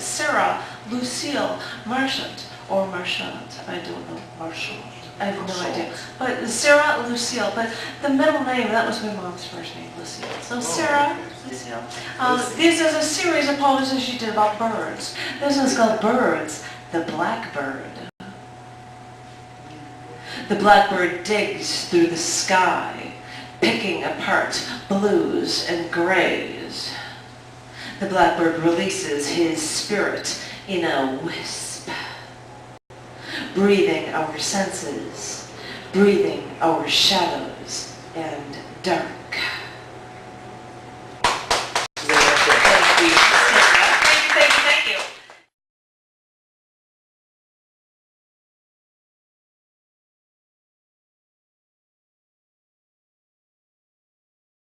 Sarah, Lucille, Marchant, or Marchant. I don't know. Marchant. I have no idea. But Sarah, Lucille. But the middle name, that was my mom's first name, Lucille. So Sarah, Lucille. This is a series of poems that she did about birds. This one's called Birds, the Blackbird. The blackbird digs through the sky, picking apart blues and grays. The blackbird releases his spirit in a wisp, breathing our senses, breathing our shadows and dark